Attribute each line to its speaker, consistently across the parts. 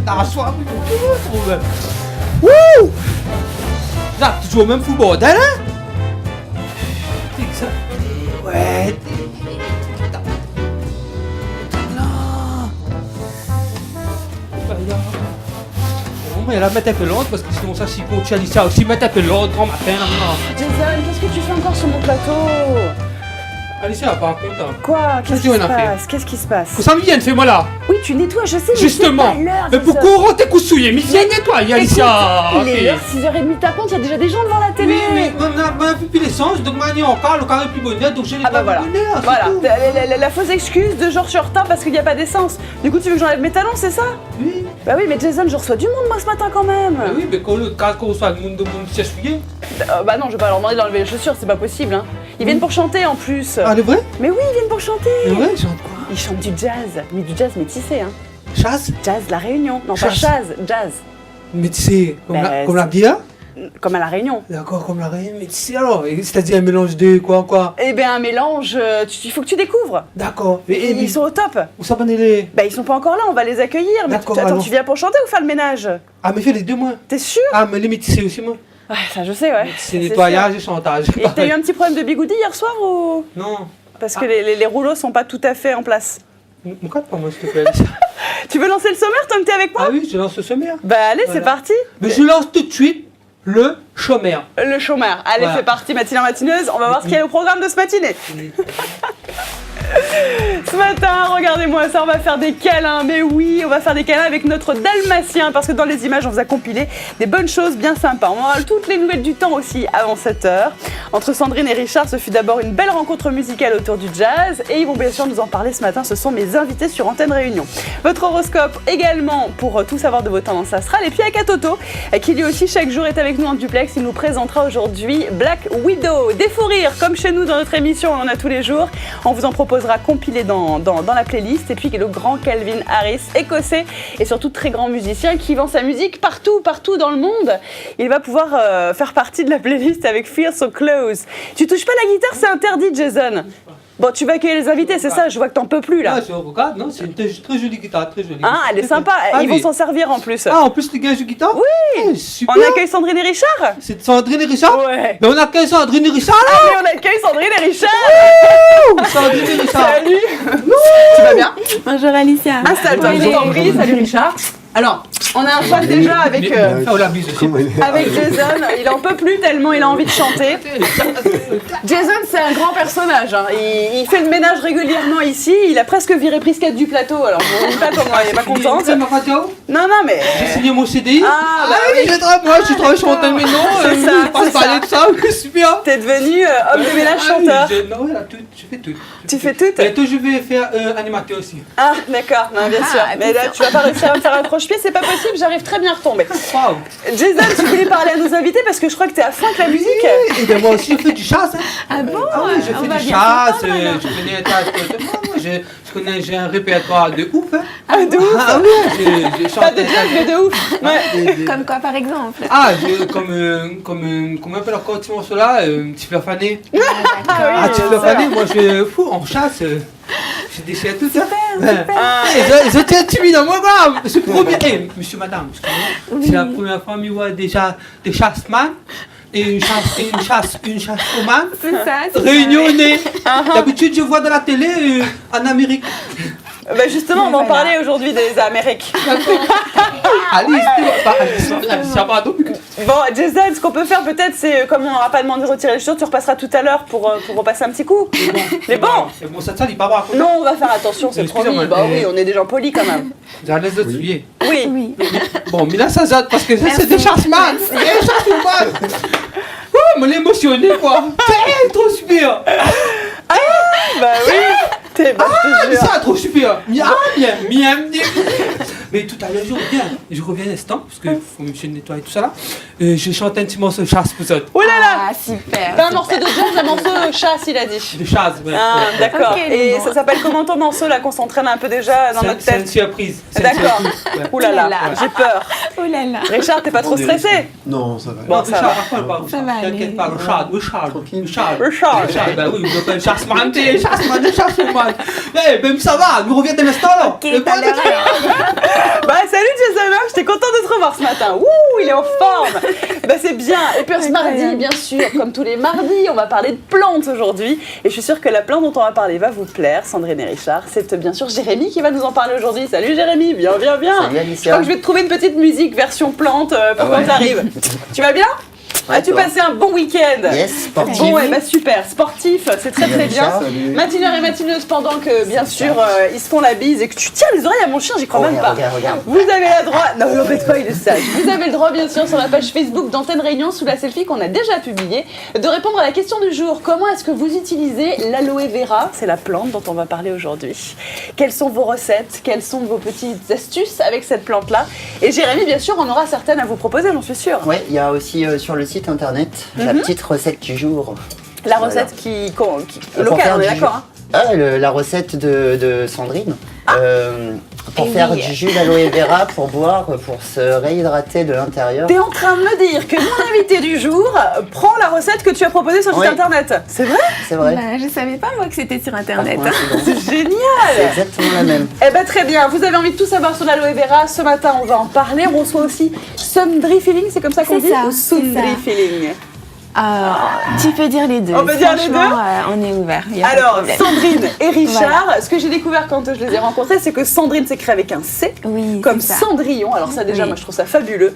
Speaker 1: T'arraches-toi, wouh! Là, tu joues au même football, hein? C'est ça. Ouais. Mais là, mettre un peu l'ordre parce que sinon ça, si continue Alicia aussi, mettre un peu l'ordre grand matin.
Speaker 2: Jason, qu'est-ce que tu fais encore sur mon plateau?
Speaker 1: Alicia, par contre.
Speaker 2: Quoi? Qu'est-ce qui se passe? Qu'est-ce qui se passe?
Speaker 1: Vous savez, viens, fais-moi là.
Speaker 2: Oui, tu nettoies, je sais, mais
Speaker 1: justement.
Speaker 2: c'est pas l'heure.
Speaker 1: Mais pourquoi on rentre tes coups souillés? Mais viens nettoyer, Alicia.
Speaker 2: Il est l'heure, 6h30 tapante, il y a déjà des gens devant la télé.
Speaker 1: Oui, mais on a vu plus l'essence, donc maintenant on parle, le carré plus bonheur, donc j'ai les
Speaker 2: bah voilà. Voilà, la fausse excuse de genre je suis en retard parce qu'il n'y a pas d'essence. Du coup, tu veux que j'enlève mes talons, c'est ça?
Speaker 1: Oui.
Speaker 2: Bah oui, mais Jason, je reçois du monde moi ce matin quand même.
Speaker 1: Mais oui, mais quand l'autre cas qu'on reçoit le monde de monde s'est fouillé.
Speaker 2: Bah non, je vais pas leur demander d'enlever les chaussures, c'est pas possible, hein. Ils viennent pour chanter en plus.
Speaker 1: Ah, c'est vrai?
Speaker 2: Mais oui, ils viennent pour chanter.
Speaker 1: C'est vrai, ils chantent quoi?
Speaker 2: Ils chantent du jazz, mais du jazz métissé, hein.
Speaker 1: Chasse?
Speaker 2: Jazz La Réunion. Non, pas
Speaker 1: Chasse.
Speaker 2: jazz, jazz.
Speaker 1: Mais tu sais, comme la bière?
Speaker 2: Comme à La Réunion.
Speaker 1: D'accord, comme la Réunion, mais tu sais alors, c'est-à-dire un mélange de quoi?
Speaker 2: Eh bien, un mélange, il faut que tu découvres.
Speaker 1: D'accord. Mais
Speaker 2: Ils sont au top.
Speaker 1: où ça va aller?
Speaker 2: Bah, ils sont pas encore là, on va les accueillir. Mais
Speaker 1: D'accord,
Speaker 2: attends,
Speaker 1: alors.
Speaker 2: tu viens pour chanter ou faire le ménage?
Speaker 1: Ah, mais fais les deux, moi.
Speaker 2: T'es sûr?
Speaker 1: Ah, mais les métissés aussi, moi.
Speaker 2: Ouais, ça je sais, ouais.
Speaker 1: C'est nettoyage et chantage.
Speaker 2: Et t'as eu un petit problème de bigoudi hier soir ou?
Speaker 1: Non.
Speaker 2: Parce que les rouleaux sont pas tout à fait en place.
Speaker 1: Mon cas, pas moi, s'il te plaît.
Speaker 2: Tu veux lancer le sommaire tant que t'es avec moi?
Speaker 1: Ah oui, je lance le sommaire.
Speaker 2: Bah allez,
Speaker 1: Voilà.
Speaker 2: c'est parti.
Speaker 1: Mais je lance tout de suite le chômeur.
Speaker 2: Le chômeur. Allez,
Speaker 1: Voilà.
Speaker 2: c'est parti, matinée matineuse. On va voir ce qu'il y a au programme de ce matinée. Ce matin, regardez-moi ça, on va faire des câlins. Mais oui, on va faire des câlins avec notre dalmatien parce que dans les images, on vous a compilé des bonnes choses bien sympas. On aura toutes les nouvelles du temps aussi avant 7h. Entre Sandrine et Richard, ce fut d'abord une belle rencontre musicale autour du jazz et ils vont bien sûr nous en parler ce matin. Ce sont mes invités sur Antenne Réunion. Votre horoscope également pour tout savoir de vos tendances astrales. Et puis avec Toto, qui lui aussi chaque jour est avec nous en duplex. Il nous présentera aujourd'hui Black Widow. Des fous rires comme chez nous dans notre émission, on en a tous les jours. On vous en proposera compilé dans la playlist. Et puis le grand Calvin Harris, écossais et surtout très grand musicien qui vend sa musique partout dans le monde. Il va pouvoir faire partie de la playlist avec Feel So Close. Tu touches pas la guitare, c'est interdit, Jason. Bon, tu vas accueillir les invités, c'est ça? Je vois que t'en peux plus là.
Speaker 1: Ah, je regarde, non, c'est une très jolie guitare, très jolie.
Speaker 2: Ah, elle est sympa, ils vont s'en servir en plus.
Speaker 1: Ah, en plus, les gars jouent guitare?
Speaker 2: Oui.
Speaker 1: Super.
Speaker 2: On accueille Sandrine et Richard?
Speaker 1: C'est Sandrine et Richard?
Speaker 2: Ouais.
Speaker 1: Mais on accueille Sandrine et Richard là?
Speaker 2: Ah, mais on accueille Sandrine et Richard.
Speaker 1: Sandrine et Richard.
Speaker 2: Salut. Tu vas bien?
Speaker 3: Bonjour Alicia.
Speaker 2: Installe-toi, je t'en prie. Salut Richard. Alors, on a un choix déjà avec
Speaker 1: la bise aussi.
Speaker 2: Jason. Il en peut plus tellement il a envie de chanter. Jason, c'est un grand personnage. Hein. Il fait le ménage régulièrement ici. Il a presque viré Prisquette du plateau. Alors, je ne sais pas comment il est pas content.
Speaker 1: C'est ma radio?
Speaker 2: Non, mais.
Speaker 1: J'ai signé mon CDI.
Speaker 2: Ah, bah
Speaker 1: oui, je travaille sur Antenne Réunion.
Speaker 2: C'est ça,
Speaker 1: Je passe parler de ça, super.
Speaker 2: T'es devenu homme de ménage chanteur.
Speaker 1: Non, je fais tout.
Speaker 2: Tu fais tout?
Speaker 1: Bientôt, je vais faire animateur aussi.
Speaker 2: Ah, d'accord, non, bien sûr. Mais là, tu vas pas réussir à me faire un croche-pied, c'est pas possible, j'arrive très bien à retomber.
Speaker 1: Waouh.
Speaker 2: Jason, tu voulais parler à nos invités parce que je crois que t'es à fond avec la musique.
Speaker 1: Et bien moi aussi, je fais du chasse. Hein.
Speaker 3: Ah bon?
Speaker 1: Ah oui, je
Speaker 3: On
Speaker 1: fais
Speaker 3: va
Speaker 1: du
Speaker 3: bien
Speaker 1: chasse,
Speaker 3: s'entendre, alors.
Speaker 1: je connais un tas de... Moi, je connais, j'ai un répertoire de ouf. Hein.
Speaker 2: Ah, de ouf.
Speaker 1: Ah oui, j'ai
Speaker 2: T'as des jazz de ouf. Ouais.
Speaker 3: Comme quoi par exemple?
Speaker 1: Ah, comme comment on appelle encore ce morceau-là, petit fleur fané.
Speaker 2: Ah,
Speaker 1: Petit fleur fané, moi je fou en chasse. J'ai déchiré tout ça.
Speaker 2: Ah,
Speaker 1: Ils ont été timides, moi, voilà. C'est le premier. Eh, monsieur, madame, excusez-moi. C'est la première fois que je vois déjà des chassman et une chasse-woman
Speaker 3: C'est ça.
Speaker 1: réunionnais. D'habitude, je vois dans la télé en Amérique.
Speaker 2: bah justement, on va en parler aujourd'hui des Amériques.
Speaker 1: Alice, ça va donc.
Speaker 2: Bon, Jason, ce qu'on peut faire peut-être, c'est comme on n'aura pas demandé de retirer les chaussures, tu repasseras tout à l'heure pour repasser un petit coup. Mais bon.
Speaker 1: Bon, ça te salit pas voir.
Speaker 2: Non, on va faire attention, c'est promis.
Speaker 1: Excusez-moi,
Speaker 2: Bah oui, on est des gens polis quand même.
Speaker 1: J'allais de tuer.
Speaker 2: Oui.
Speaker 3: Oui.
Speaker 1: Bon, mais là, ça zade parce que ça, c'est des chassman. C'est des chassman. Oh, mais l'émotionné, quoi. C'est trop super.
Speaker 2: Bah oui. T'es bah, je te jure.
Speaker 1: Ça, trop super. Miam. Mais tout à l'heure, je reviens un instant, parce qu'il faut me nettoyer tout ça là. Je chante un petit morceau de chasse pour ça.
Speaker 2: Oh là là.
Speaker 3: Ah super.
Speaker 2: Pas un morceau de jazz, un morceau de chasse, il a dit.
Speaker 1: De chasse, ouais.
Speaker 2: Ah, d'accord.
Speaker 3: Ok,
Speaker 2: Et
Speaker 3: bon.
Speaker 2: ça s'appelle comment ton morceau là, qu'on s'entraîne un peu déjà dans notre
Speaker 1: C'est une
Speaker 2: tête?
Speaker 1: surprise.
Speaker 2: D'accord. Ouh là là,
Speaker 3: Ouh là là.
Speaker 2: j'ai peur.
Speaker 3: Oh là là.
Speaker 2: Richard, t'es pas trop stressé?
Speaker 4: Non, ça va.
Speaker 2: Bon, ça va.
Speaker 3: Ça va aller.
Speaker 1: T'inquiète pas, Richard.
Speaker 2: Richard.
Speaker 1: Bah oui, vous appelez chassman, t'es chassman. Eh, ben ça va, nous revient un instant là.
Speaker 3: Ok, tout à l'heure.
Speaker 2: Bah salut Jason, hein. ce matin. Ouh, il est en forme. Bah, c'est bien. Et puis ce mardi, bien sûr, comme tous les mardis, on va parler de plantes aujourd'hui. Et je suis sûre que la plante dont on va parler va vous plaire, Sandrine et Richard. C'est bien sûr Jérémy qui va nous en parler aujourd'hui. Salut Jérémy, viens.
Speaker 4: Salut Alicia.
Speaker 2: Je crois que je vais te trouver une petite musique version plante pour quand t'arrives. Tu vas bien? As-tu passé un bon week-end?
Speaker 4: Yes, sportif.
Speaker 2: Bon, bah super, sportif, c'est très très bien. Matineurs et matineuses, pendant que bien sûr ils se font la bise et que tu tiens les oreilles à mon chien, j'y crois même pas.
Speaker 4: Regarde.
Speaker 2: Vous avez le droit, non l'embête pas, il est sage. Vous avez le droit bien sûr sur la page Facebook d'Antenne Réunion sous la selfie qu'on a déjà publiée de répondre à la question du jour. Comment est-ce que vous utilisez l'aloe vera? C'est la plante dont on va parler aujourd'hui. Quelles sont vos recettes? Quelles sont vos petites astuces avec cette plante-là? Et Jérémy, bien sûr, on aura certaines à vous proposer, j'en suis sûre.
Speaker 4: Ouais, il y a aussi sur le site internet la petite recette du jour.
Speaker 2: La recette qui
Speaker 4: Pour
Speaker 2: locale,
Speaker 4: faire
Speaker 2: on est
Speaker 4: du
Speaker 2: d'accord.
Speaker 4: la recette de Sandrine. Pour
Speaker 3: Et
Speaker 4: faire
Speaker 3: oui.
Speaker 4: du jus d'aloe vera pour boire, pour se réhydrater de l'intérieur.
Speaker 2: T'es en train de me dire que mon invité du jour prend la recette que tu as proposée sur le site
Speaker 4: Oui.
Speaker 2: internet. C'est vrai?
Speaker 4: C'est vrai.
Speaker 3: Bah, je savais pas moi que c'était sur internet.
Speaker 4: Par coïncidence.
Speaker 2: C'est génial!
Speaker 4: C'est exactement la même.
Speaker 2: Eh ben très bien, vous avez envie de tout savoir sur l'aloe vera, ce matin on va en parler. On reçoit aussi Sundry Feeling, c'est comme ça qu'on
Speaker 3: C'est
Speaker 2: dit?
Speaker 3: ça,
Speaker 2: Ou Sundry
Speaker 3: c'est ça.
Speaker 2: Feeling?
Speaker 3: Tu peux dire les deux.
Speaker 2: On peut dire les
Speaker 3: Franchement,
Speaker 2: deux
Speaker 3: on est ouvert. Y a pas de
Speaker 2: Alors,
Speaker 3: problème.
Speaker 2: Sandrine et Richard, ce que j'ai découvert quand je les ai rencontrés, c'est que Sandrine s'écrit avec un C,
Speaker 3: Oui,
Speaker 2: comme
Speaker 3: c'est ça.
Speaker 2: Cendrillon. Alors ça déjà,
Speaker 3: Oui.
Speaker 2: moi je trouve ça fabuleux.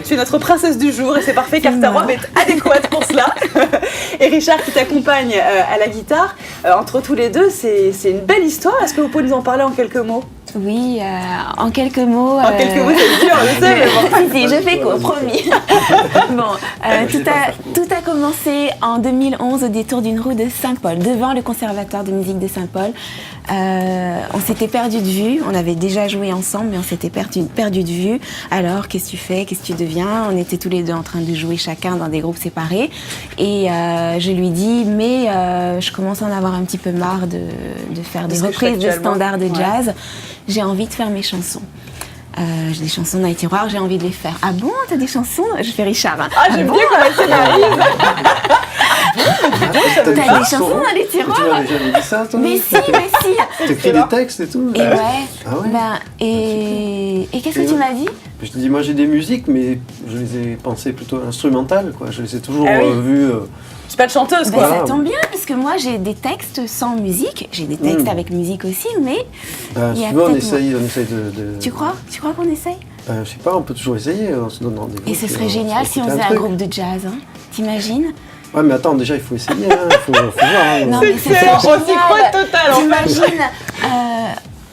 Speaker 2: Tu es notre princesse du jour et c'est parfait car ta
Speaker 3: moi.
Speaker 2: robe est adéquate pour cela. Et Richard qui t'accompagne à la guitare, entre tous les deux, c'est une belle histoire. Est-ce que vous pouvez nous en parler en quelques mots?
Speaker 3: Oui, en quelques mots.
Speaker 2: En quelques mots, c'est dur, je sais, mais bon.
Speaker 3: Si, je fais court, promis. Tout a commencé en 2011 au détour d'une rue de Saint-Paul, devant le conservatoire de musique de Saint-Paul. On s'était perdu de vue, on avait déjà joué ensemble, mais on s'était perdu de vue. Alors, qu'est-ce que tu fais? Qu'est-ce que tu deviens? On était tous les deux en train de jouer chacun dans des groupes séparés. Et je lui dis, mais je commence à en avoir un petit peu marre de faire des
Speaker 2: Ce que je fais
Speaker 3: reprises de
Speaker 2: actuellement.
Speaker 3: standards de
Speaker 2: Ouais.
Speaker 3: jazz. J'ai envie de faire mes chansons. J'ai des chansons dans les tiroirs, j'ai envie de les faire. Ah bon, t'as des chansons? Je fais Richard. Hein.
Speaker 2: Ah, j'aime bien comment elle s'énerve.
Speaker 3: T'as des chansons dans les
Speaker 5: Tu
Speaker 3: tiroirs?
Speaker 5: m'avais jamais dit ça, toi?
Speaker 3: Mais si.
Speaker 5: T'écris des textes et tout?
Speaker 3: Et ouais.
Speaker 5: Ah ouais?
Speaker 3: Et qu'est-ce que tu m'as dit?
Speaker 5: Je te dis, moi j'ai des musiques, mais je les ai pensées plutôt instrumentales, quoi. Je les ai toujours
Speaker 2: Ah oui.
Speaker 5: vues.
Speaker 2: Je suis pas de chanteuse,
Speaker 3: Ben,
Speaker 2: quoi.
Speaker 3: ça tombe bien, parce que moi j'ai des textes sans musique. J'ai des textes avec musique aussi, mais il y a
Speaker 5: Si tu veux, on
Speaker 3: peut-être-
Speaker 5: essaye de...
Speaker 3: Tu crois qu'on essaye?
Speaker 5: Je sais pas, on peut toujours essayer en se donnant des
Speaker 3: Et ce serait génial si on faisait un groupe de jazz, hein. T'imagines?
Speaker 5: Ouais, mais attends, déjà il faut essayer, hein. faut voir. Hein.
Speaker 3: Non,
Speaker 2: C'est
Speaker 3: mais c'est
Speaker 2: excellent,
Speaker 3: génial.
Speaker 2: on s'y croit total, en fait.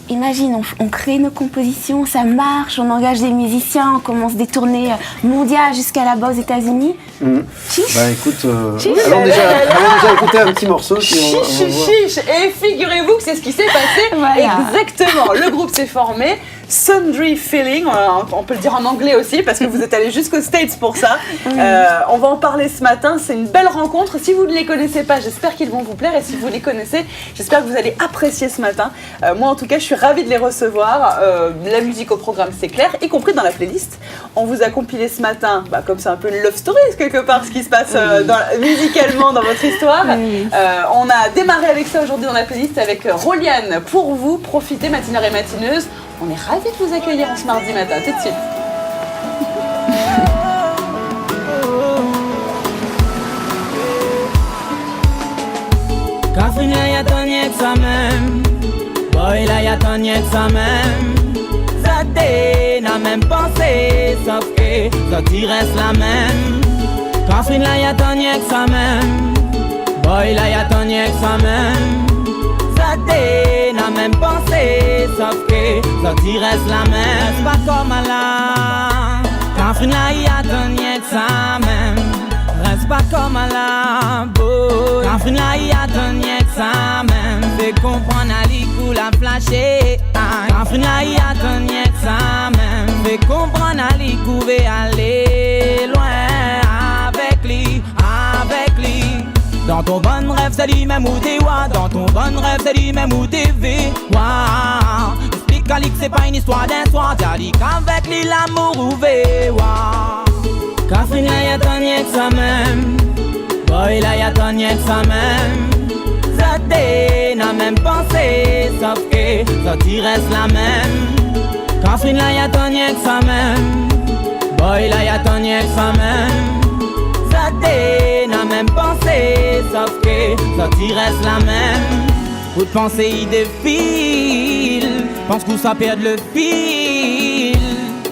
Speaker 3: Imagine, on crée nos compositions, ça marche, on engage des musiciens, on commence des tournées mondiales jusqu'à là-bas aux États-Unis. Chiche.
Speaker 5: Bah écoute,
Speaker 3: Chiche.
Speaker 5: allons déjà écouter un petit morceau. Puis on va
Speaker 2: Chiche,
Speaker 5: voir.
Speaker 2: chiche. Et figurez-vous que c'est ce qui s'est passé.
Speaker 3: Voilà.
Speaker 2: Exactement. Le groupe s'est formé. Sundry Feeling, on peut le dire en anglais aussi parce que vous êtes allés jusqu'aux States pour ça. On va en parler ce matin. C'est une belle rencontre. Si vous ne les connaissez pas, j'espère qu'ils vont vous plaire. Et si vous les connaissez, j'espère que vous allez apprécier ce matin. Moi, en tout cas, je suis ravie de les recevoir. La musique au programme, c'est clair, y compris dans la playlist. On vous a compilé ce matin, comme c'est un peu une love story quelque part, ce qui se passe musicalement dans votre histoire. On a démarré avec ça aujourd'hui dans la playlist avec Roliane pour vous. Profitez, matineurs et matineuses. On est ravis de vous accueillir en ce mardi matin. Tout de suite.
Speaker 6: Catherine là y'a ton y'a que ça même. Boy là y'a ton y'a que ça même. Ça t'est n'a même pensé, sauf que ça t'y reste la même. Catherine là y'a ton y'a que ça même. Boy là y'a ton y'a que ça même. Ça t'est n'a même pensé, sauf que ça t'y reste la même. C'est pas comme à la. Catherine là y'a ton y'a que ça même. Reste pas comme à la boy. Catherine là y'a ton y'a que ça même. Fais comprendre à l'icou la flasher. Catherine là y'a ton y'a que ça même. Fais comprendre à l'icou veut aller loin avec lui, avec lui. Dans ton bon rêve c'est lui-même où t'es wa. Dans ton bon rêve c'est lui-même où t'esvé. Wow. Explique à lui que c'est pas une histoire d'un soir. T'as dit qu'avec lui l'amour ouvert. Wow. Catherine là y'a ton y'a que ça même. Boy là y'a ton y'a que ça même. Ça t'est n'a même pensé, sauf que ça t'y reste la même. Catherine là y'a ton y'a que ça même. Boy là y'a ton ex ça même. Zadé n'a même pensé, sauf que ça t'y reste la même. Où de pensée il défile, pense que ça perd le fil.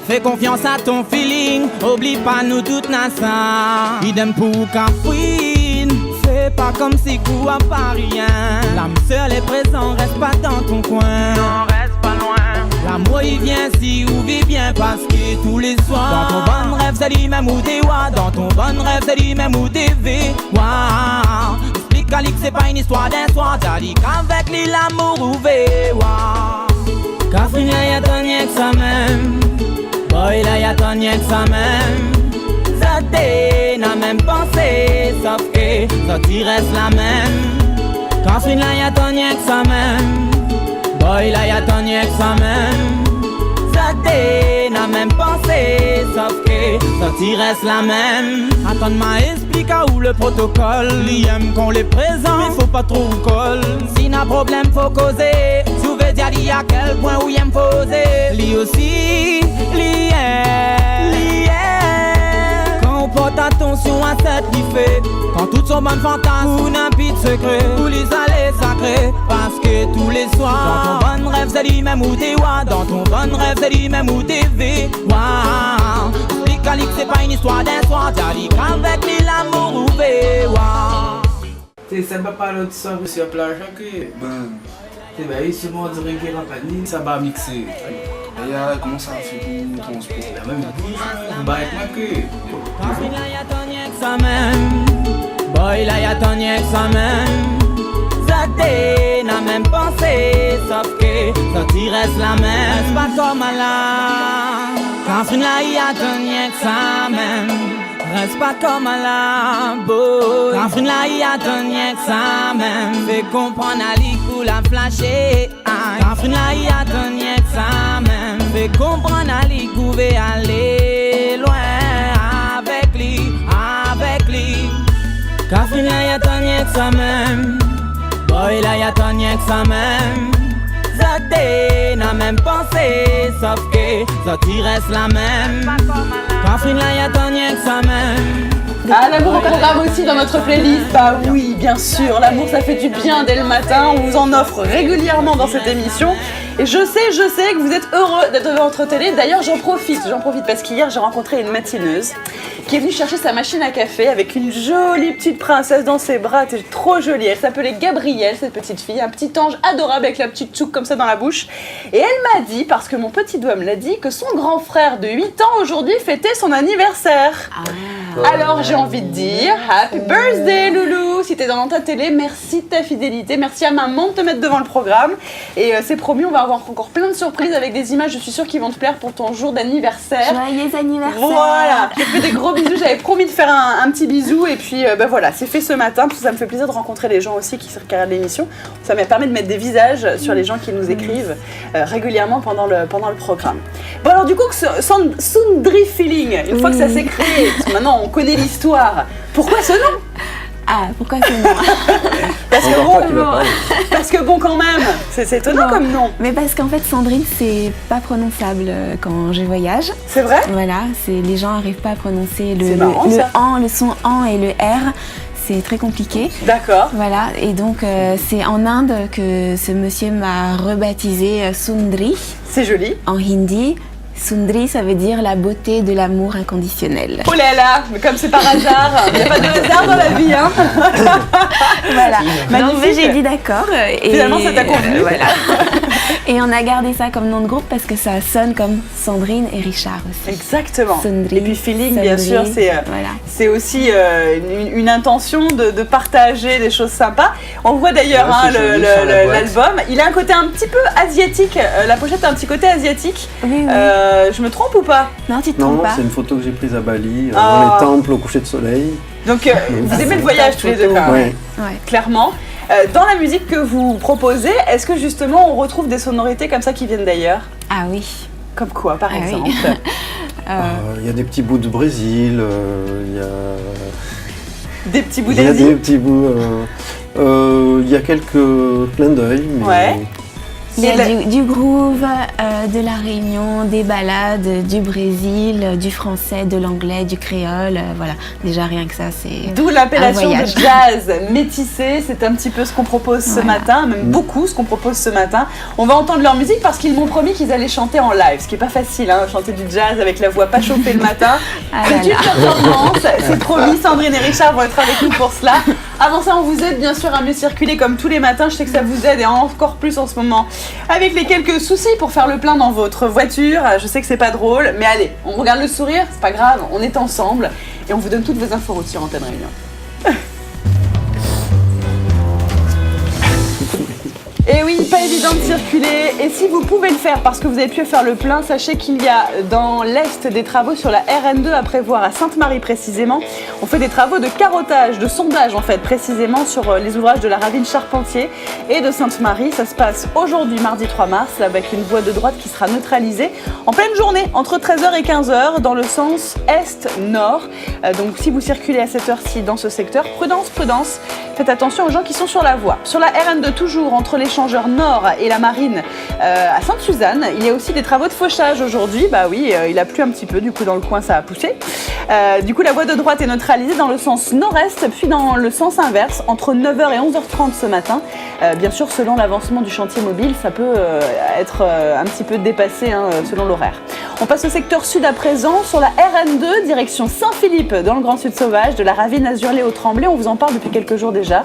Speaker 6: Fais confiance à ton feeling, oublie pas nous toutes nasa. Idem pour Cafouine, fais pas comme si coup à pas rien. L'âme seule est présente, reste pas dans ton coin. Non, reste pas loin. L'amour il vient si ou vit bien parce que tous les soirs dans ton bon rêve c'est lui-même ou des wa. Dans ton bon rêve c'est lui-même ou des v. Wow. Explique à lui que c'est pas une histoire d'un soir. T'as dit qu'avec lui l'amour ouvé. Wow. Catherine là y'a ton ex ça même. Boy là y'a ton ex ça même. Zadé n'a même pensé, sauf que ça t'y reste la même. Catherine là y'a ton ex ça même. Boy là y'a ton ex ça même. Zadé n'a même pensé, sauf que ça t'y reste la même. Attends m'a explique à où le protocole. Lui aime qu'on les présente, mais faut pas trop colle. Si n'a problème faut causer. Souvent dire y a quel point où il aime poser. Lui aussi, lui est. Quand on porte attention à cette qui fait. Quand tout son bon fantasme ou n'a pis de secret. Ou les allées sacrées. Parce que tous les soirs dans ton bon rêve c'est lui-même ou des wa. Dans ton bon rêve c'est lui-même ou des v. Wow. Explique à lui que c'est pas une histoire d'un soir. T'as dit qu'avec lui l'amour ouvé. Wow.
Speaker 7: C'est pas l'autre sang sur la plage que c'est bien ici on dirait qu'il y a pas ni ça va mixer.
Speaker 8: Et comment ça fait pour ton sport?
Speaker 7: Même on va être moi que
Speaker 6: Catherine là y'a ton ex ça même. Boy là y'a ton ex ça même. Zadé n'a même pensé, sauf que ça t'y reste la même. C'est pas comme là. Catherine là y'a ton ex ça même. Reste pas comme à la boy. Catherine là y'a ton ex ça même. Fais comprendre à l'icou la flasher. Catherine là y'a ton ex ça même. Fais comprendre à l'icou veut aller loin avec lui, avec lui. Catherine là y'a ton ex ça même. Boy là y'a ton ex ça même. Zadé n'a même pensé, sauf que ça t'y reste la même. Catherine là y'a ton ex ça même.
Speaker 2: Ah, l'amour au programme aussi dans notre playlist. Bah oui, bien sûr, l'amour ça fait du bien dès le matin. On vous en offre régulièrement dans cette émission. Et je sais que vous êtes heureux d'être devant votre télé. D'ailleurs, j'en profite parce qu'hier j'ai rencontré une matineuse qui est venue chercher sa machine à café avec une jolie petite princesse dans ses bras. Elle était trop jolie. Elle s'appelait Gabrielle, cette petite fille, un petit ange adorable avec la petite tchouk comme ça dans la bouche. Et elle m'a dit, parce que mon petit doigt me l'a dit, que son grand frère de 8 ans aujourd'hui fêtait son anniversaire. Alors j'ai envie de dire Happy Birthday Loulou. Si t'es dans ta télé, merci de ta fidélité, merci à maman de te mettre devant le programme. Et c'est promis, on va avoir encore plein de surprises avec des images, je suis sûre qu'ils vont te plaire pour ton jour d'anniversaire.
Speaker 3: Joyeux anniversaire.
Speaker 2: Voilà, je te fais des gros bisous, j'avais promis de faire un petit bisou et puis voilà, c'est fait ce matin parce que ça me fait plaisir de rencontrer les gens aussi qui regardent l'émission. Ça me permet de mettre des visages sur les gens qui nous écrivent régulièrement pendant le programme. Bon alors du coup, Sundry Feeling, une fois que ça s'est créé, parce que maintenant on connaît l'histoire, pourquoi ce nom?
Speaker 3: Ah, pourquoi ce nom?
Speaker 2: Parce que bon quand même, c'est étonnant
Speaker 3: non,
Speaker 2: comme nom.
Speaker 3: Mais parce qu'en fait Sandrine c'est pas prononçable quand je voyage.
Speaker 2: C'est vrai?
Speaker 3: Voilà, les gens n'arrivent pas à prononcer le son en et le R. C'est très compliqué.
Speaker 2: D'accord.
Speaker 3: Voilà, et donc c'est en Inde que ce monsieur m'a rebaptisé Sundri.
Speaker 2: C'est joli.
Speaker 3: En hindi. Sundri, ça veut dire la beauté de l'amour inconditionnel.
Speaker 2: Oh là là, mais comme c'est par hasard, il n'y a pas de hasard dans la vie, hein.
Speaker 3: Voilà.
Speaker 2: Magnifique.
Speaker 3: Donc j'ai dit d'accord. Et
Speaker 2: finalement, ça t'a convenu.
Speaker 3: Voilà. Et on a gardé ça comme nom de groupe parce que ça sonne comme Sandrine et Richard aussi.
Speaker 2: Exactement.
Speaker 3: Sundri,
Speaker 2: et puis feeling,
Speaker 3: Sundri,
Speaker 2: bien sûr,
Speaker 3: voilà.
Speaker 2: c'est aussi une intention de partager des choses sympas. On voit d'ailleurs l'album. Il a un côté un petit peu asiatique. La pochette a un petit côté asiatique.
Speaker 3: Oui, oui.
Speaker 2: Je me trompe ou pas?
Speaker 3: Non, tu te trompes pas.
Speaker 5: C'est une photo que j'ai prise à Bali, dans les temples au coucher de soleil.
Speaker 2: Donc vous aimez le voyage tous les deux, quand même.
Speaker 3: Ouais.
Speaker 2: Clairement. Dans la musique que vous proposez, est-ce que justement on retrouve des sonorités comme ça qui viennent d'ailleurs?
Speaker 3: Ah oui.
Speaker 2: Comme quoi, par exemple?
Speaker 5: Il y a des petits bouts de Brésil, il y a...
Speaker 2: Des petits bouts
Speaker 5: Il y a
Speaker 2: d'Asie?
Speaker 5: des petits bouts... il y a quelques clins d'œil, mais...
Speaker 2: Ouais.
Speaker 3: Il y a du groove, de la Réunion, des ballades, du Brésil, du français, de l'anglais, du créole. Voilà, déjà rien que ça, c'est
Speaker 2: D'où l'appellation
Speaker 3: un
Speaker 2: de
Speaker 3: voyage.
Speaker 2: jazz métissé. C'est un petit peu ce qu'on propose ce matin, même beaucoup ce qu'on propose ce matin. On va entendre leur musique parce qu'ils m'ont promis qu'ils allaient chanter en live, ce qui est pas facile, hein, chanter du jazz avec la voix pas chauffée le matin.
Speaker 3: Ah
Speaker 2: C'est
Speaker 3: là
Speaker 2: une
Speaker 3: là.
Speaker 2: performance, c'est promis. Sandrine et Richard vont être avec nous pour cela. Avant ça, on vous aide bien sûr à mieux circuler comme tous les matins. Je sais que ça vous aide et encore plus en ce moment. Avec les quelques soucis pour faire le plein dans votre voiture. Je sais que c'est pas drôle, mais allez, on regarde le sourire, c'est pas grave, on est ensemble et on vous donne toutes vos infos sur Antenne Réunion. Et oui, pas évident de circuler. Et si vous pouvez le faire parce que vous avez pu faire le plein, sachez qu'il y a dans l'Est des travaux sur la RN2 à prévoir à Sainte-Marie précisément. On fait des travaux de carottage, de sondage en fait, précisément sur les ouvrages de la ravine Charpentier et de Sainte-Marie. Ça se passe aujourd'hui, mardi 3 mars, avec une voie de droite qui sera neutralisée en pleine journée, entre 13h et 15h, dans le sens Est-Nord. Donc si vous circulez à cette heure-ci dans ce secteur, prudence, prudence. Faites attention aux gens qui sont sur la voie. Sur la RN2, toujours entre l'échangeur Nord et la Marine à Sainte-Suzanne, il y a aussi des travaux de fauchage aujourd'hui. Bah oui, il a plu un petit peu, du coup dans le coin ça a poussé. Du coup la voie de droite est neutralisée dans le sens nord-est, puis dans le sens inverse, entre 9h et 11h30 ce matin. Bien sûr, selon l'avancement du chantier mobile, ça peut être un petit peu dépassé selon l'horaire. On passe au secteur sud à présent, sur la RN2, direction Saint-Philippe, dans le Grand Sud sauvage, de la ravine Azurlé au Tremblay. On vous en parle depuis quelques jours déjà,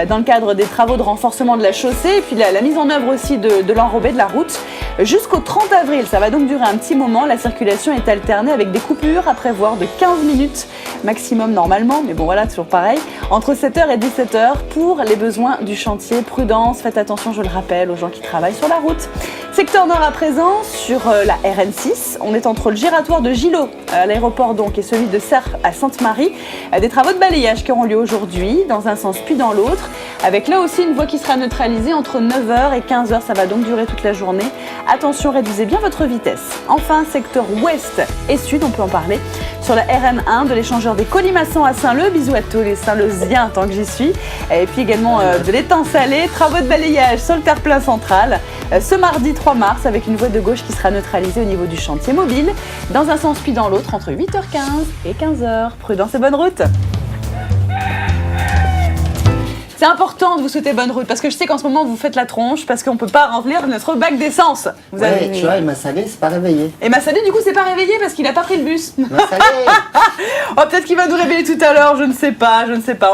Speaker 2: dans le cadre des travaux de renforcement de la chaussée, et puis la mise en œuvre aussi de l'enrobé de la route. Jusqu'au 30 avril, ça va donc durer un petit moment. La circulation est alternée avec des coupures à prévoir de 15 minutes maximum normalement, mais bon voilà, toujours pareil, entre 7h et 17h pour les besoins du chantier. Prudence, faites attention, je le rappelle, aux gens qui travaillent sur la route. Secteur nord à présent, sur la RN6, on est entre le giratoire de Gillot, à l'aéroport donc, et celui de Serres à Sainte-Marie. Des travaux de balayage qui auront lieu aujourd'hui, dans un sens puis dans l'autre, avec là aussi une voie qui sera neutralisée entre 9h et 15h, ça va donc durer toute la journée. Attention, réduisez bien votre vitesse. Enfin, secteur ouest et sud, on peut en parler, sur la RN1 de l'échangeur des Colimaçons à Saint-Leu, bisous à tous les Saint-Leusiens tant que j'y suis, et puis également de l'étang salé, travaux de balayage sur le terre-plein central, ce mardi 3 mars avec une voie de gauche qui sera neutralisée au niveau du chantier mobile, dans un sens puis dans l'autre entre 8h15 et 15h. Prudence et bonne route. C'est important de vous souhaiter bonne route parce que je sais qu'en ce moment vous faites la tronche parce qu'on peut pas remplir notre bac d'essence. Vous avez...
Speaker 4: Ouais, tu vois, il m'a salé, c'est pas réveillé.
Speaker 2: Et Massadé du coup c'est pas réveillé parce qu'il a pas pris le bus.
Speaker 4: Il m'a salé.
Speaker 2: Oh, peut-être qu'il va nous réveiller tout à l'heure, je ne sais pas,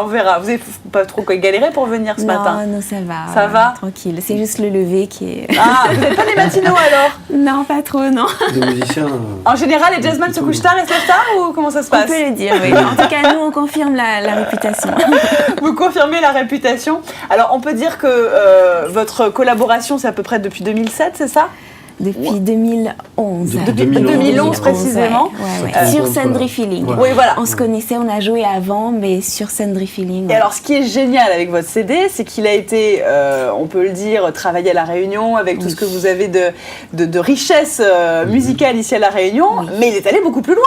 Speaker 2: on verra. Vous avez pas trop galéré pour venir ce matin?
Speaker 3: Non, ça va.
Speaker 2: Ça va?
Speaker 3: Tranquille, c'est juste le lever qui est...
Speaker 2: Ah, vous n'êtes pas des matinaux alors?
Speaker 3: Non, pas trop, non.
Speaker 5: Des musiciens.
Speaker 2: En général, les jazzmen se couchent tard et se lèvent tard ou comment ça se
Speaker 3: On
Speaker 2: passe?
Speaker 3: peut le dire, oui. En tout cas, nous, on confirme la réputation.
Speaker 2: Vous confirmez la réputation. Alors, on peut dire que votre collaboration, c'est à peu près depuis 2007, c'est ça?
Speaker 3: Depuis 2011.
Speaker 5: Depuis
Speaker 2: 2011 précisément.
Speaker 3: Ouais. Sur Sundry Feeling.
Speaker 5: Voilà.
Speaker 2: Oui, voilà.
Speaker 3: On se connaissait, on a joué avant, mais sur Sundry Feeling.
Speaker 2: Et alors, ce qui est génial avec votre CD, c'est qu'il a été, on peut le dire, travaillé à La Réunion, avec tout ce que vous avez de richesse musicale ici à La Réunion, mais il est allé beaucoup plus loin.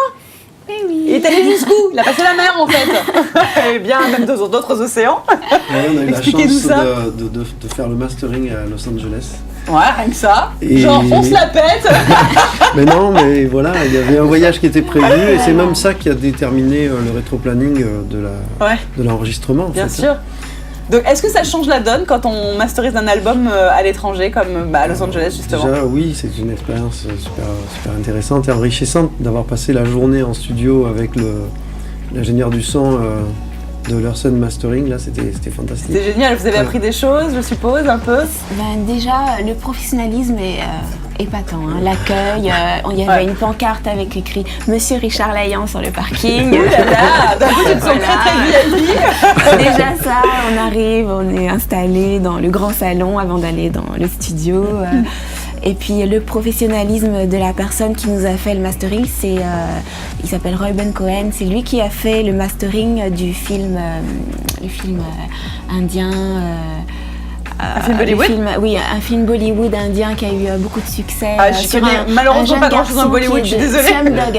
Speaker 3: Oui.
Speaker 2: Il est allé jusqu'où? Il a passé la mer en fait. Et bien, même d'autres océans.
Speaker 5: Ouais, on a eu la
Speaker 2: Expliquez-nous
Speaker 5: chance
Speaker 2: ça.
Speaker 5: de faire le mastering à Los Angeles.
Speaker 2: Ouais, rien que ça.
Speaker 5: Et-
Speaker 2: Genre, on se la pète.
Speaker 5: Mais non, mais voilà, il y avait un voyage qui était prévu et c'est même ça qui a déterminé le rétro-planning de l'enregistrement.
Speaker 2: Bien
Speaker 5: en fait.
Speaker 2: sûr. Donc, est-ce que ça change la donne quand on masterise un album à l'étranger, comme à Los Angeles justement?
Speaker 5: Déjà, oui, c'est une expérience super intéressante et enrichissante d'avoir passé la journée en studio avec l'ingénieur du son de Lursen Mastering. Là, c'était fantastique.
Speaker 2: C'est génial, vous avez appris des choses, je suppose, un peu.
Speaker 3: Déjà, le professionnalisme est épatant. Hein. L'accueil, il y avait une pancarte avec écrit Monsieur Richard Laillan sur le parking.
Speaker 2: Ouh là là, d'un coup, tu te sens très VIP.
Speaker 3: Déjà ça, on arrive, on est installé dans le grand salon avant d'aller dans le studio. Et puis le professionnalisme de la personne qui nous a fait le mastering, il s'appelle Reuben Cohen. C'est lui qui a fait le mastering du film, indien.
Speaker 2: Un film Bollywood
Speaker 3: Oui, un film Bollywood indien qui a eu beaucoup de succès.
Speaker 2: Je connais malheureusement pas grand chose en Bollywood, je suis désolée.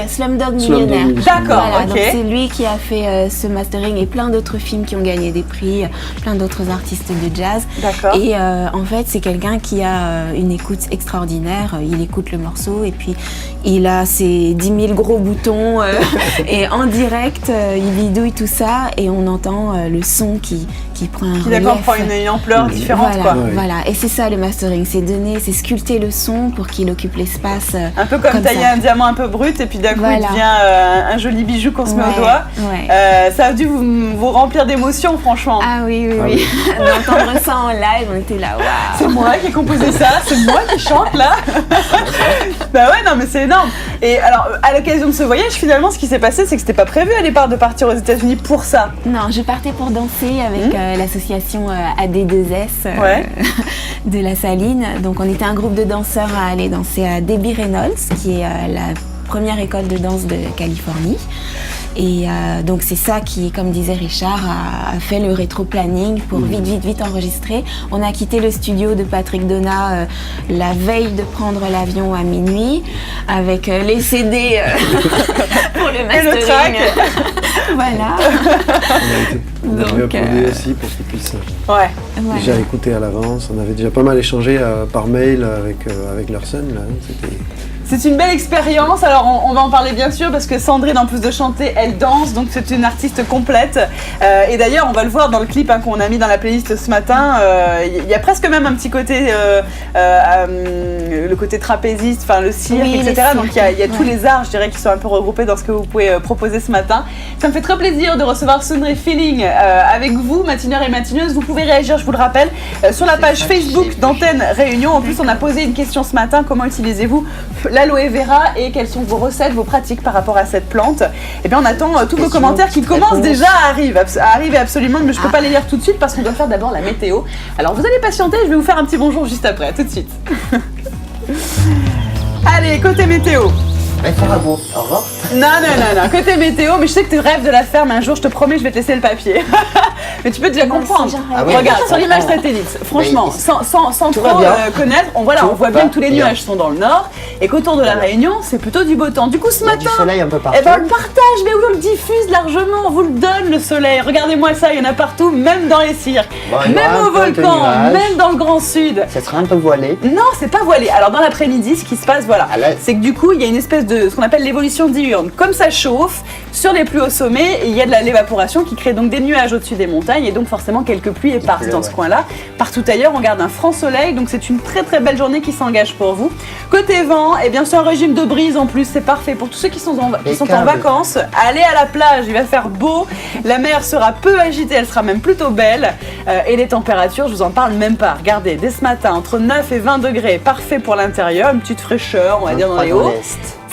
Speaker 3: Slumdog Millionnaire.
Speaker 2: D'accord,
Speaker 3: voilà,
Speaker 2: ok.
Speaker 3: donc c'est lui qui a fait ce mastering et plein d'autres films qui ont gagné des prix, plein d'autres artistes de jazz.
Speaker 2: D'accord.
Speaker 3: Et en fait, c'est quelqu'un qui a une écoute extraordinaire. Il écoute le morceau et puis il a ses 10 000 gros boutons et en direct, il bidouille tout ça et on entend le son qui prend un relief.
Speaker 2: D'accord, prend une ampleur différente,
Speaker 3: voilà,
Speaker 2: quoi.
Speaker 3: Voilà, et c'est ça le mastering, c'est sculpter le son pour qu'il occupe l'espace.
Speaker 2: Un peu comme tailler un diamant un peu brut et puis d'un coup il devient un joli bijou qu'on se met au doigt. Ça a dû vous remplir d'émotions, franchement.
Speaker 3: Ah oui. D'entendre ça en live, on était là, waouh.
Speaker 2: C'est moi qui ai composé ça, c'est moi qui chante là. Bah ouais, non mais c'est énorme. Et alors, à l'occasion de ce voyage, finalement, ce qui s'est passé, c'est que c'était pas prévu à départ de partir aux États-Unis pour ça.
Speaker 3: Non, je partais pour danser avec l'association AD2S de la Saline. Donc, on était un groupe de danseurs à aller danser à Debbie Reynolds, qui est la première école de danse de Californie. Et donc c'est ça qui, comme disait Richard, a fait le rétro-planning pour vite enregistrer. On a quitté le studio de Patrick Donat la veille de prendre l'avion à minuit avec les CD pour le mastering.
Speaker 2: Et le track.
Speaker 3: Voilà.
Speaker 5: On a eu appelé aussi pour qu'ils puissent déjà écouter à l'avance. On avait déjà pas mal échangé par mail avec leur son.
Speaker 2: C'est une belle expérience, alors on va en parler bien sûr parce que Sandrine, en plus de chanter, elle danse, donc c'est une artiste complète. Et d'ailleurs, on va le voir dans le clip qu'on a mis dans la playlist ce matin, il y a presque même un petit côté, le côté trapéziste, enfin le cirque, etc. Donc il y a tous les arts, je dirais, qui sont un peu regroupés dans ce que vous pouvez proposer ce matin. Ça me fait très plaisir de recevoir Sundry Feeling avec vous, matineurs et matineuses. Vous pouvez réagir, je vous le rappelle, sur la page Facebook d'Antenne Réunion. En plus, on a posé une question ce matin, comment utilisez-vous l'aloe vera et quelles sont vos recettes, vos pratiques par rapport à cette plante? Eh bien, on attend tous vos commentaires qui commencent déjà à arriver absolument, mais je ne peux pas les lire tout de suite parce qu'on doit faire d'abord la météo. Alors, vous allez patienter, je vais vous faire un petit bonjour juste après, tout de suite. Allez, côté météo.
Speaker 4: Il fera beau. Au revoir.
Speaker 2: Non, côté météo, mais je sais que tu rêves de la ferme un jour, je te promets, je vais te laisser le papier. Mais tu peux déjà comprendre. Regarde, sur l'image satellite, franchement, sans trop connaître, on voit bien que tous les nuages sont dans le nord et qu'autour de la Réunion, c'est plutôt du beau temps. Du coup, ce matin,
Speaker 4: du soleil un peu partout.
Speaker 2: Eh ben, on le partage, mais oui, on le diffuse largement, on vous le donne le soleil. Regardez-moi ça, il y en a partout, même dans les cirques, même au volcan, même dans le Grand Sud.
Speaker 4: Ça sera un peu voilé.
Speaker 2: Non, c'est pas voilé. Alors, dans l'après-midi, ce qui se passe, c'est que du coup, il y a une espèce de ce qu'on appelle l'évolution diurne. Comme ça chauffe, sur les plus hauts sommets, il y a de l'évaporation qui crée donc des nuages au-dessus des montagnes et donc forcément quelques pluies éparses dans ce coin-là. Partout ailleurs, on garde un franc soleil, donc c'est une très très belle journée qui s'engage pour vous. Côté vent, eh bien c'est un régime de brise en plus, c'est parfait pour tous ceux qui sont en vacances. Allez à la plage, il va faire beau, la mer sera peu agitée, elle sera même plutôt belle et les températures, je vous en parle même pas. Regardez, dès ce matin, entre 9 et 20 degrés, parfait pour l'intérieur, une petite fraîcheur, on va dire dans les hauts.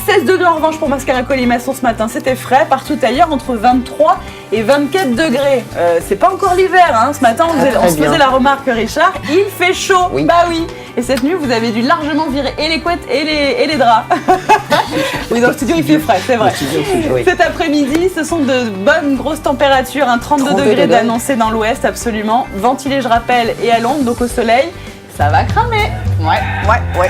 Speaker 2: 16 degrés en revanche pour Mascaraco-Limaçon ce matin, c'était frais. Partout ailleurs, entre 23 et 24 degrés. C'est pas encore l'hiver, hein. Ce matin, on se faisait la remarque, Richard, il fait chaud. Oui. Bah oui. Et cette nuit, vous avez dû largement virer et les couettes et les draps. Oui, dans le studio, il fait frais, c'est vrai. Cet après-midi, ce sont de bonnes grosses températures, 32 degrés d'annoncé dans l'ouest, absolument. Ventilé, je rappelle, et à l'ombre, donc au soleil, ça va cramer. Ouais.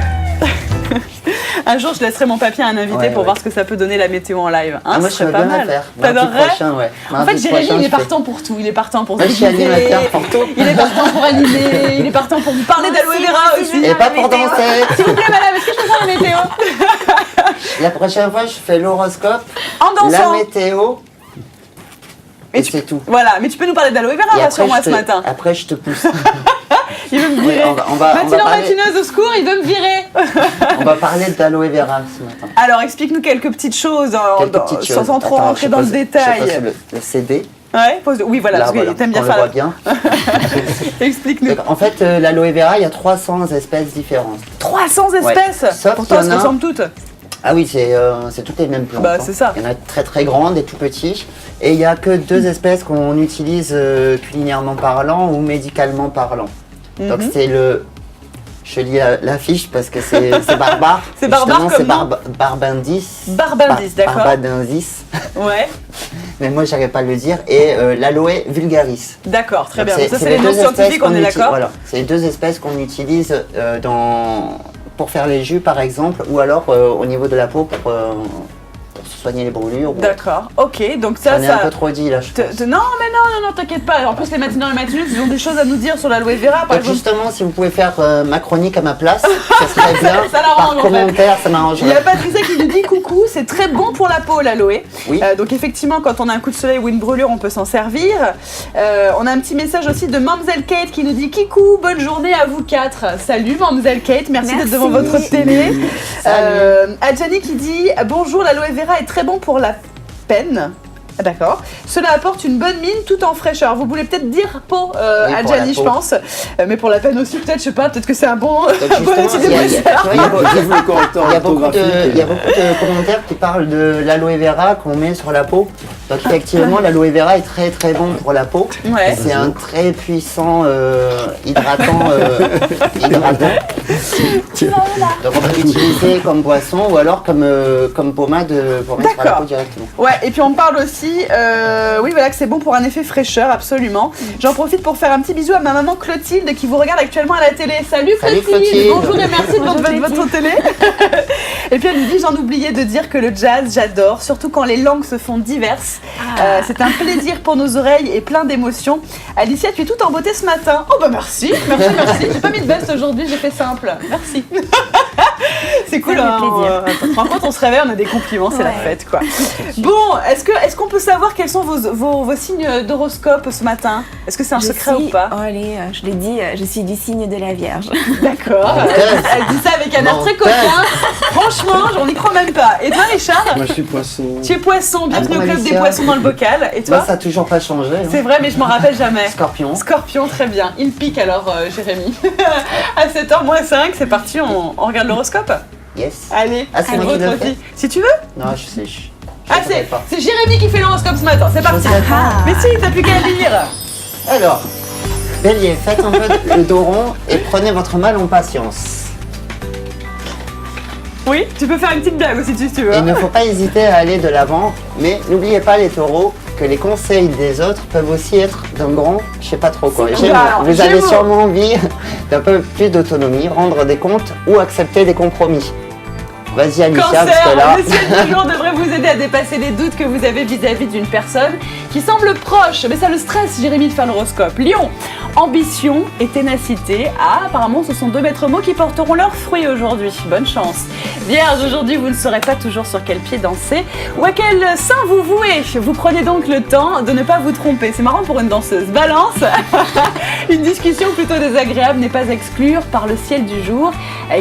Speaker 2: Un jour, je laisserai mon papier à un invité pour voir ce que ça peut donner la météo en live. Hein,
Speaker 4: moi, je serais pas mal.
Speaker 2: T'adorerais? En fait, Jérémy, il est partant pour tout. Il est partant pour se
Speaker 4: animateur pour tout.
Speaker 2: Il est partant pour animer. Il est partant pour vous parler d'aloe vera aussi.
Speaker 4: Et pas pour danser.
Speaker 2: S'il vous plaît, madame, est-ce que je peux faire la météo?
Speaker 4: La prochaine fois, je fais l'horoscope,
Speaker 2: en dansant.
Speaker 4: la météo. Et c'est tout.
Speaker 2: Voilà, mais tu peux nous parler d'aloe vera, rassure-moi ce matin.
Speaker 4: Après, je te pousse.
Speaker 2: Il veut me virer. Matineuse au secours, il veut me virer.
Speaker 4: On va parler d'aloe vera ce matin.
Speaker 2: Alors, explique-nous quelques petites choses, sans trop rentrer dans le détail.
Speaker 4: Le CD.
Speaker 2: Ouais, oui, voilà, parce que t'aimes bien faire.
Speaker 4: On le voit bien.
Speaker 2: Explique-nous.
Speaker 4: En fait, l'aloe vera, il y a 300 espèces différentes.
Speaker 2: 300 espèces Pourtant, elles se ressemblent toutes.
Speaker 4: Ah oui, c'est toutes les mêmes plantes.
Speaker 2: Bah, c'est ça.
Speaker 4: Il y en a très très grandes et tout petites. Et il n'y a que 2 espèces qu'on utilise culinairement parlant ou médicalement parlant. Donc c'est le... Je lis l'affiche parce que c'est barbare.
Speaker 2: C'est barbare comme
Speaker 4: c'est Barbandis.
Speaker 2: Barbandis, d'accord.
Speaker 4: Barbandis.
Speaker 2: Ouais.
Speaker 4: mais moi j'arrive pas à le dire, et l'aloe vulgaris.
Speaker 2: D'accord, très
Speaker 4: Donc,
Speaker 2: bien. Ça, c'est les
Speaker 4: deux
Speaker 2: noms
Speaker 4: espèces
Speaker 2: scientifiques, on est d'accord.
Speaker 4: Voilà, c'est les deux espèces qu'on utilise pour faire les jus par exemple, ou alors au niveau de la peau pour soigner les brûlures.
Speaker 2: D'accord, ok, donc ça,
Speaker 4: On est un peu trop dit là, je pense.
Speaker 2: Non, t'inquiète pas. En plus, les matinaux et matineuses, ils ont des choses à nous dire sur l'aloe vera, par
Speaker 4: Donc
Speaker 2: exemple.
Speaker 4: justement, si vous pouvez faire ma chronique à ma place, ça serait bien.
Speaker 2: Ça l'arrange,
Speaker 4: Par
Speaker 2: en fait.
Speaker 4: commentaire, ça
Speaker 2: Il y
Speaker 4: m'arrangerait.
Speaker 2: a Patricia qui nous dit coucou, c'est très bon pour la peau l'aloe.
Speaker 4: Oui.
Speaker 2: Donc effectivement, quand on a un coup de soleil ou une brûlure, on peut s'en servir. On a un petit message aussi de Mamzelle Kate qui nous dit kikou, bonne journée à vous quatre. Salut Mamzelle Kate, merci d'être devant votre télé. Adjani qui dit bonjour, l'aloe vera est très bon pour la peine. D'accord. Cela apporte une bonne mine tout en fraîcheur. Vous voulez peut-être dire peau,
Speaker 4: Oui, pour
Speaker 2: Adjani,
Speaker 4: la
Speaker 2: je
Speaker 4: peau.
Speaker 2: pense. Mais pour la peine aussi, peut-être, je sais pas, peut-être que c'est un bon
Speaker 4: Donc justement,
Speaker 2: outil
Speaker 4: il y a- il y a-
Speaker 2: d'épaisseur.
Speaker 4: tu vois, il y a-
Speaker 5: Vive le correcteur
Speaker 4: il y a beaucoup
Speaker 5: orthographique.
Speaker 4: de commentaires qui parlent de l'aloe vera qu'on met sur la peau. Donc effectivement, l'aloe vera est très très bon pour la peau.
Speaker 2: Ouais.
Speaker 4: C'est un très puissant hydratant. Donc on peut l'utiliser comme boisson ou alors comme pommade pour mettre sur la
Speaker 2: D'accord.
Speaker 4: peau directement.
Speaker 2: Ouais, et puis on parle aussi, oui voilà, que c'est bon pour un effet fraîcheur, absolument. J'en profite pour faire un petit bisou à ma maman Clotilde qui vous regarde actuellement à la télé. Salut
Speaker 4: Salut,
Speaker 2: Clotilde,
Speaker 4: Clotilde.
Speaker 2: bonjour et merci de votre télé. Et puis elle nous dit, j'en oubliais de dire que le jazz, j'adore, surtout quand les langues se font diverses. C'est un plaisir pour nos oreilles et plein d'émotions. Alicia, tu es toute en beauté ce matin. Oh bah merci. J'ai pas mis de veste aujourd'hui, j'ai fait simple. Merci. C'est cool,
Speaker 3: Ça fait
Speaker 2: hein.
Speaker 3: plaisir.
Speaker 2: Quand on se réveille, on a des compliments, c'est la fête, quoi. Bon, est-ce qu'on peut savoir quels sont vos signes d'horoscope ce matin? Est-ce que c'est un secret ou pas?
Speaker 3: Oh, allez, je l'ai dit, je suis du signe de la Vierge.
Speaker 2: D'accord.
Speaker 4: Menteuse.
Speaker 2: Elle dit ça avec un air très
Speaker 4: Menteuse.
Speaker 2: coquin. Franchement, on n'y croit même pas. Et toi, Richard?
Speaker 5: Moi, je suis poisson.
Speaker 2: Tu es poisson, bienvenue au
Speaker 4: bon,
Speaker 2: club des
Speaker 4: Alicia.
Speaker 2: poissons dans le bocal. Et toi?
Speaker 4: Bah, ça n'a toujours pas changé. hein.
Speaker 2: C'est vrai, mais je m'en rappelle jamais.
Speaker 4: Scorpion.
Speaker 2: Scorpion, très bien. Il pique alors, Jérémy. À 7h-5, c'est parti, on regarde l'horoscope?
Speaker 4: Yes.
Speaker 2: Allez,
Speaker 4: Ah, c'est moi qui
Speaker 2: votre
Speaker 4: le fais
Speaker 2: vie. Si tu veux.
Speaker 4: Non, je sais. Je
Speaker 2: Ah,
Speaker 4: savais pas.
Speaker 2: c'est Jérémy qui fait l'horoscope ce matin, c'est parti.
Speaker 4: savais pas.
Speaker 2: Mais si, t'as plus qu'à lire.
Speaker 4: Alors, Bélier, faites un peu le dos rond et prenez votre mal en patience.
Speaker 2: Oui, tu peux faire une petite blague aussi si tu veux.
Speaker 4: Il ne faut pas hésiter à aller de l'avant, mais n'oubliez pas les taureaux que les conseils des autres peuvent aussi être d'un grand, je sais pas trop quoi.
Speaker 2: C'est
Speaker 4: Gémeaux.
Speaker 2: bon. Alors,
Speaker 4: Vous avez
Speaker 2: Gémeaux.
Speaker 4: sûrement envie d'un peu plus d'autonomie, rendre des comptes ou accepter des compromis. Vas-y Alicia, parce que
Speaker 2: Cancer,
Speaker 4: là...
Speaker 2: le ciel du jour devrait vous aider à dépasser les doutes que vous avez vis-à-vis d'une personne qui semble proche, mais ça le stresse, Jérémy, de faire l'horoscope. Lion, ambition et ténacité. Ah, apparemment, ce sont deux maîtres mots qui porteront leurs fruits aujourd'hui. Bonne chance. Vierge, aujourd'hui, vous ne saurez pas toujours sur quel pied danser ou à quel sein vous vouez. Vous prenez donc le temps de ne pas vous tromper. C'est marrant pour une danseuse. Balance, une discussion plutôt désagréable n'est pas à exclure par le ciel du jour.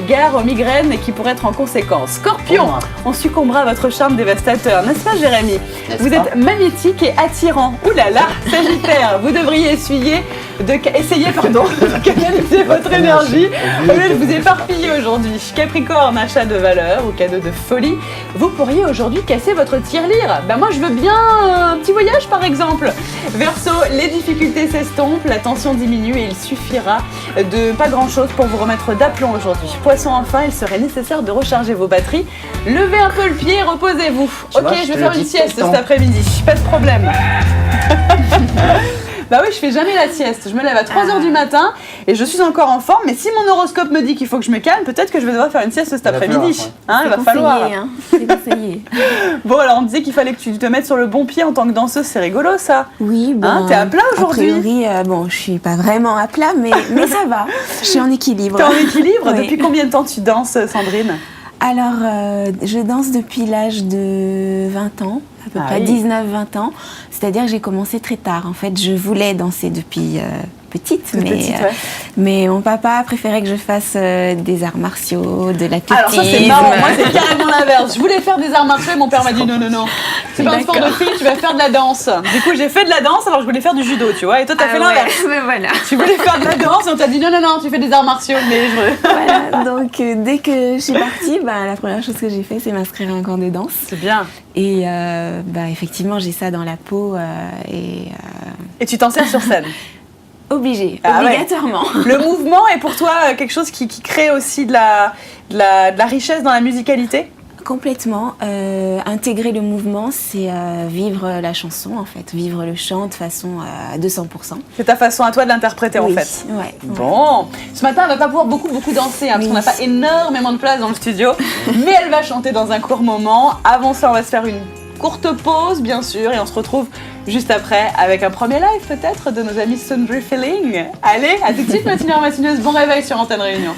Speaker 2: Gare aux migraines qui pourraient être en conséquence. Scorpion,
Speaker 4: Pour moi.
Speaker 2: on succombera à votre charme dévastateur, n'est-ce pas Jérémy?
Speaker 4: N'est-ce
Speaker 2: Vous
Speaker 4: pas
Speaker 2: êtes magnétique et attirant. Ouh là là, Sagittaire, vous devriez essayer de canaliser votre énergie au lieu de vous éparpiller aujourd'hui. Capricorne, achat de valeur ou cadeau de folie, vous pourriez aujourd'hui casser votre tirelire. Ben moi je veux bien un petit voyage par exemple. Verseau, les difficultés s'estompent, la tension diminue et il suffira de pas grand chose pour vous remettre d'aplomb aujourd'hui. Poisson, enfin, il serait nécessaire de recharger vos batteries. Levez un peu le pied, reposez-vous.
Speaker 4: Tu
Speaker 2: Ok,
Speaker 4: vois,
Speaker 2: je
Speaker 4: je
Speaker 2: vais
Speaker 4: te
Speaker 2: faire
Speaker 4: le
Speaker 2: une
Speaker 4: dis tout
Speaker 2: sieste
Speaker 4: le temps.
Speaker 2: cet après-midi, pas de problème. Bah oui, je fais jamais la sieste. Je me lève à 3h du matin et je suis encore en forme. Mais si mon horoscope me dit qu'il faut que je me calme, peut-être que je vais devoir faire une sieste cet
Speaker 4: Il va
Speaker 2: après-midi.
Speaker 4: falloir,
Speaker 2: Hein, il va
Speaker 3: C'est
Speaker 2: falloir.
Speaker 3: conseillé, hein. C'est conseillé.
Speaker 2: Bon, alors on me disait qu'il fallait que tu te mettes sur le bon pied en tant que danseuse. C'est rigolo ça.
Speaker 3: Oui,
Speaker 2: Hein, t'es à plat aujourd'hui?
Speaker 3: A priori, bon, je suis pas vraiment à plat, mais ça va. Je suis en équilibre.
Speaker 2: T'es en équilibre?
Speaker 3: Oui.
Speaker 2: Depuis combien de temps tu danses, Sandrine?
Speaker 3: Alors, je danse depuis l'âge de 20 ans, à peu
Speaker 2: Ah
Speaker 3: près
Speaker 2: oui.
Speaker 3: 19-20 ans. C'est-à-dire que j'ai commencé très tard. En fait, je voulais danser depuis petite,
Speaker 2: Toute petite, ouais.
Speaker 3: mais mon papa préférait que je fasse des arts martiaux, de l'athlétisme.
Speaker 2: Alors ça c'est marrant, moi c'est carrément l'inverse. Je voulais faire des arts martiaux et mon père m'a dit non, c'est pas un sport de
Speaker 3: D'accord.
Speaker 2: fille, tu vas faire de la danse. Du coup j'ai fait de la danse alors je voulais faire du judo, tu vois, et toi t'as fait l'inverse.
Speaker 3: Mais voilà.
Speaker 2: Tu voulais faire de la danse et on t'a dit non, tu fais des arts martiaux, mais je...
Speaker 3: Voilà, donc dès que je suis partie, la première chose que j'ai fait, c'est m'inscrire à un camp de danse.
Speaker 2: C'est bien.
Speaker 3: Et effectivement, j'ai ça dans la peau
Speaker 2: Et tu t'en sers sur scène.
Speaker 3: obligée,
Speaker 2: Ah ouais.
Speaker 3: obligatoirement.
Speaker 2: Le mouvement est pour toi quelque chose qui crée aussi de la richesse dans la musicalité?
Speaker 3: Complètement. Intégrer le mouvement, c'est vivre la chanson, en fait. Vivre le chant de façon à 200%.
Speaker 2: C'est ta façon à toi de l'interpréter, en
Speaker 3: Oui,
Speaker 2: fait.
Speaker 3: ouais.
Speaker 2: Bon, ce matin, elle va pas pouvoir beaucoup danser, parce qu'on n'a pas énormément de place dans le studio, mais elle va chanter dans un court moment. Avant ça, on va se faire une courte pause, bien sûr, et on se retrouve juste après avec un premier live, peut-être, de nos amis Sundry Feeling. Allez, à tout de suite, matineurs, matineuses. Bon réveil sur Antenne Réunion.